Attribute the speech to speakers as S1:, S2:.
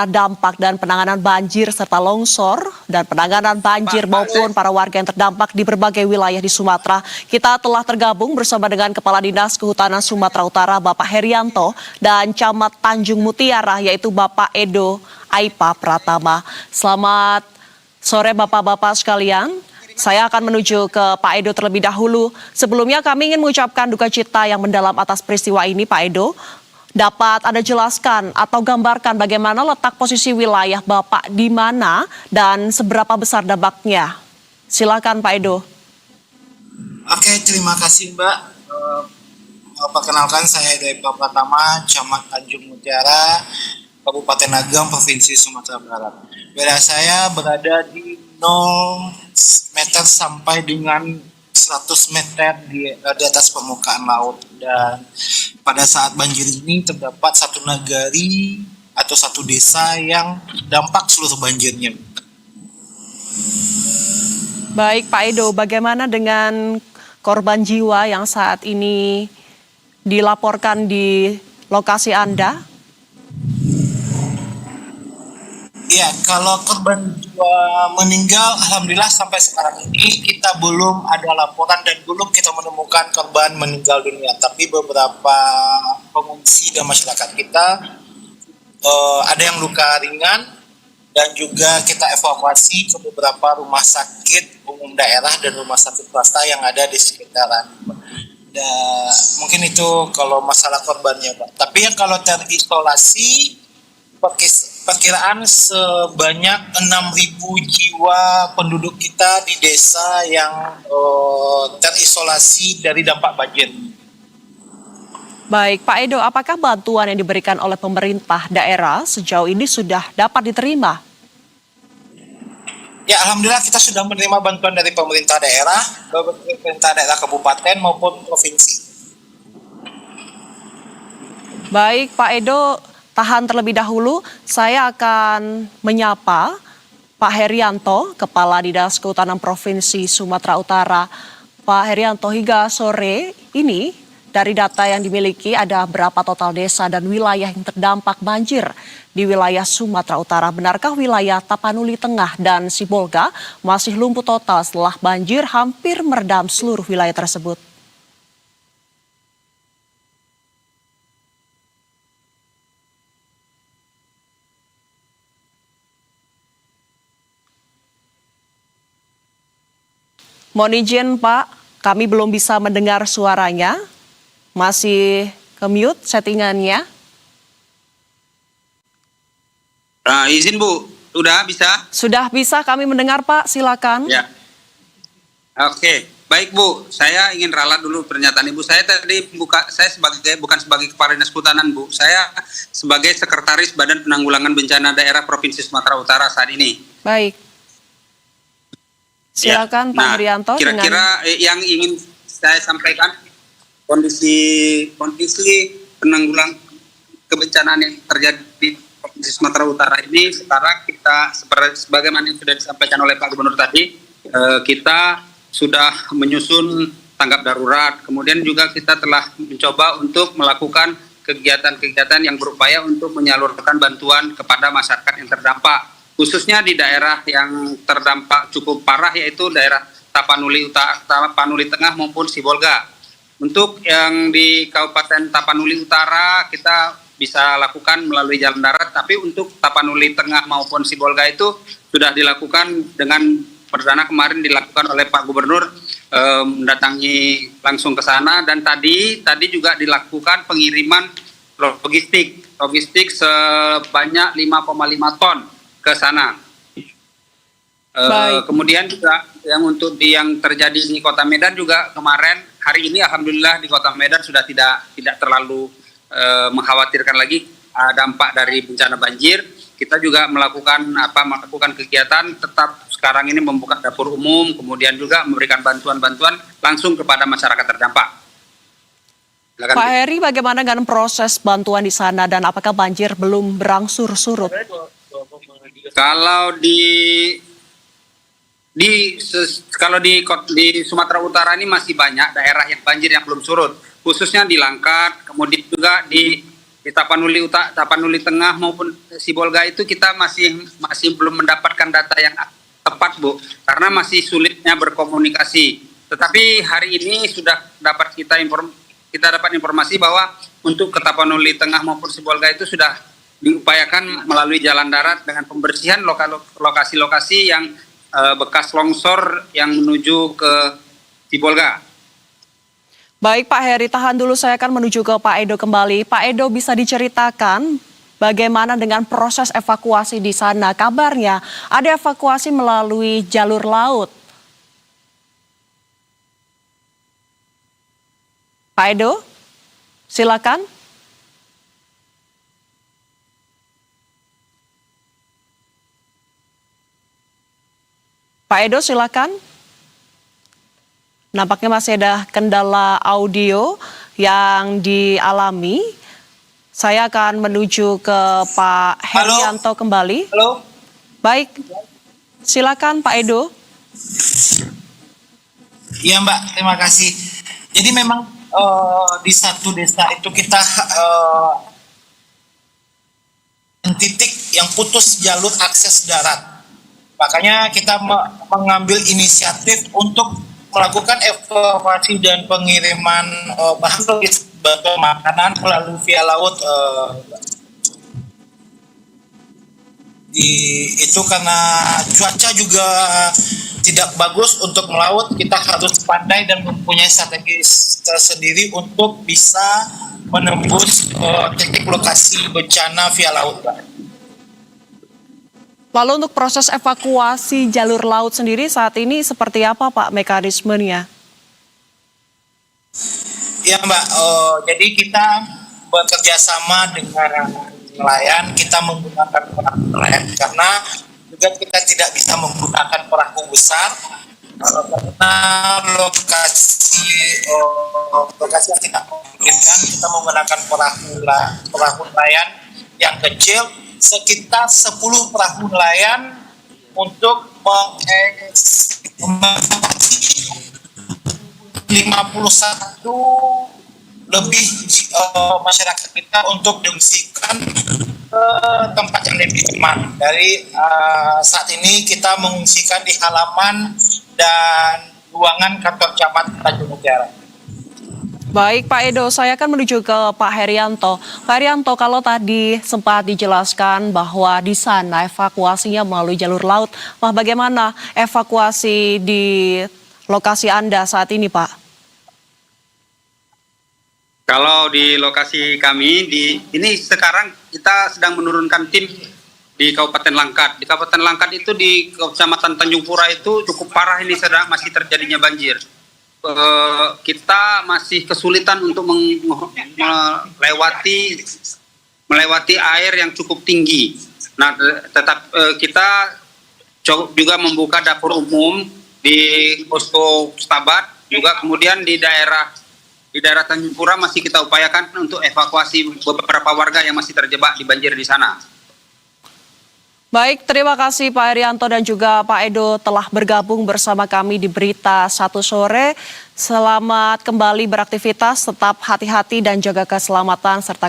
S1: dampak dan penanganan banjir serta longsor dan penanganan banjir maupun para warga yang terdampak di berbagai wilayah di Sumatera. Kita telah tergabung bersama dengan Kepala Dinas Kehutanan Sumatera Utara Bapak Herianto dan Camat Tanjung Mutiara yaitu Bapak Edo Aipa Pratama. Selamat sore Bapak-bapak sekalian. Saya akan menuju ke Pak Edo terlebih dahulu. Sebelumnya kami ingin mengucapkan duka cita yang mendalam atas peristiwa ini Pak Edo. Dapat Anda jelaskan atau gambarkan bagaimana letak posisi wilayah Bapak di mana dan seberapa besar dampaknya? Silakan Pak Edo.
S2: Oke, terima kasih Mbak. Perkenalkan saya Edo Aipa Pratama, Camat Tanjung Mutiara, Kabupaten Agam, Provinsi Sumatera Barat. Wilayah saya berada di 0 meter sampai dengan 100 meter di atas permukaan laut, dan pada saat banjir ini terdapat satu nagari atau satu desa yang dampak seluruh banjirnya.
S1: Baik Pak Edo, bagaimana dengan korban jiwa yang saat ini dilaporkan di lokasi Anda?
S2: Ya, kalau korban jiwa meninggal, alhamdulillah sampai sekarang ini kita belum ada laporan dan belum kita menemukan korban meninggal dunia. Tapi beberapa pengungsi dan masyarakat kita ada yang luka ringan dan juga kita evakuasi ke beberapa rumah sakit umum daerah dan rumah sakit swasta yang ada di sekitaran. Dan mungkin itu kalau masalah korbannya, Pak. Tapi yang kalau terisolasi, perkiraan sebanyak 6.000 jiwa penduduk kita di desa yang terisolasi dari dampak banjir.
S1: Baik Pak Edo, apakah bantuan yang diberikan oleh pemerintah daerah sejauh ini sudah dapat diterima?
S2: Ya, alhamdulillah kita sudah menerima bantuan dari pemerintah daerah kabupaten maupun provinsi.
S1: Baik Pak Edo, tahan terlebih dahulu, saya akan menyapa Pak Herianto, Kepala Dinas Kehutanan Provinsi Sumatera Utara. Pak Herianto, hingga sore ini dari data yang dimiliki ada berapa total desa dan wilayah yang terdampak banjir di wilayah Sumatera Utara? Benarkah wilayah Tapanuli Tengah dan Sibolga masih lumpuh total setelah banjir hampir merendam seluruh wilayah tersebut? Mohon izin Pak, kami belum bisa mendengar suaranya. Masih ke-mute settingannya.
S3: Izin Bu, sudah bisa?
S1: Sudah bisa kami mendengar Pak, silakan.
S3: Ya. Oke, baik Bu. Saya ingin ralat dulu pernyataan Ibu. Saya tadi bukan sebagai Kepala Dinas Kehutanan Bu. Saya sebagai Sekretaris Badan Penanggulangan Bencana Daerah Provinsi Sumatera Utara saat ini.
S1: Baik. Silakan Pak Herianto.
S3: Kira-kira yang ingin saya sampaikan kondisi penanggulangan kebencanaan yang terjadi di Provinsi Sumatera Utara ini sekarang kita sebagaimana yang sudah disampaikan oleh Pak Gubernur tadi, kita sudah menyusun tanggap darurat. Kemudian juga kita telah mencoba untuk melakukan kegiatan-kegiatan yang berupaya untuk menyalurkan bantuan kepada masyarakat yang terdampak, khususnya di daerah yang terdampak cukup parah yaitu daerah Tapanuli Tengah maupun Sibolga. Untuk yang di Kabupaten Tapanuli Utara kita bisa lakukan melalui jalan darat, tapi untuk Tapanuli Tengah maupun Sibolga itu sudah dilakukan dengan perdana kemarin dilakukan oleh Pak Gubernur, mendatangi langsung ke sana, dan tadi juga dilakukan pengiriman logistik sebanyak 5,5 ton ke sana. Kemudian juga yang terjadi di Kota Medan juga kemarin, hari ini alhamdulillah di Kota Medan sudah tidak terlalu mengkhawatirkan lagi dampak dari bencana banjir. Kita juga melakukan kegiatan tetap sekarang ini membuka dapur umum, kemudian juga memberikan bantuan-bantuan langsung kepada masyarakat terdampak. Silakan,
S1: Pak Heri, bagaimana dengan proses bantuan di sana dan apakah banjir belum berangsur surut?
S3: Kalau di Sumatera Utara ini masih banyak daerah yang banjir yang belum surut, khususnya di Langkat, kemudian juga di di Tapanuli Tengah maupun Sibolga itu kita masih belum mendapatkan data yang tepat, Bu, karena masih sulitnya berkomunikasi. Tetapi hari ini sudah dapat kita dapat informasi bahwa untuk ke Tapanuli Tengah maupun Sibolga itu sudah diupayakan melalui jalan darat dengan pembersihan lokasi-lokasi yang bekas longsor yang menuju ke Sibolga.
S1: Baik Pak Heri, tahan dulu, saya akan menuju ke Pak Edo kembali. Pak Edo, bisa diceritakan bagaimana dengan proses evakuasi di sana? Kabarnya ada evakuasi melalui jalur laut. Pak Edo, silakan. Pak Edo, silakan. Nampaknya masih ada kendala audio yang dialami. Saya akan menuju ke Pak Herianto kembali.
S2: Halo.
S1: Baik, silakan Pak Edo.
S2: Iya Mbak, terima kasih. Jadi memang di satu desa itu kita titik yang putus jalur akses darat. Makanya kita mengambil inisiatif untuk melakukan evakuasi dan pengiriman bahan logistik bantuan makanan melalui via laut. Itu karena cuaca juga tidak bagus untuk melaut, kita harus pandai dan mempunyai strategi tersendiri untuk bisa menembus titik lokasi bencana via laut.
S1: Lalu untuk proses evakuasi jalur laut sendiri saat ini seperti apa Pak mekanismenya?
S2: Ya Mbak, jadi kita bekerja sama dengan nelayan, kita menggunakan perahu nelayan karena juga kita tidak bisa menggunakan perahu besar karena lokasi yang tidak memungkinkan. Kita menggunakan perahu nelayan yang kecil, sekitar 10 perahu nelayan untuk mengevakuasi 51 lebih masyarakat kita untuk diungsikan ke tempat yang lebih aman. Dari saat ini kita mengungsikan di halaman dan ruangan kantor camat Tanjung Negara.
S1: Baik Pak Edo, saya akan menuju ke Pak Herianto. Pak Herianto, kalau tadi sempat dijelaskan bahwa di sana evakuasinya melalui jalur laut, Pak, bagaimana evakuasi di lokasi Anda saat ini, Pak?
S3: Kalau di lokasi kami, ini sekarang kita sedang menurunkan tim di Kabupaten Langkat. Di Kabupaten Langkat itu di Kecamatan Tanjung Pura itu cukup parah, ini masih terjadinya banjir. Kita masih kesulitan untuk melewati air yang cukup tinggi. Nah, tetap kita juga membuka dapur umum di posko Stabat, juga kemudian di daerah Tanjung Pura masih kita upayakan untuk evakuasi beberapa warga yang masih terjebak di banjir di sana.
S1: Baik, terima kasih Pak Herianto dan juga Pak Edo telah bergabung bersama kami di Berita 1 Sore. Selamat kembali beraktivitas, tetap hati-hati dan jaga keselamatan serta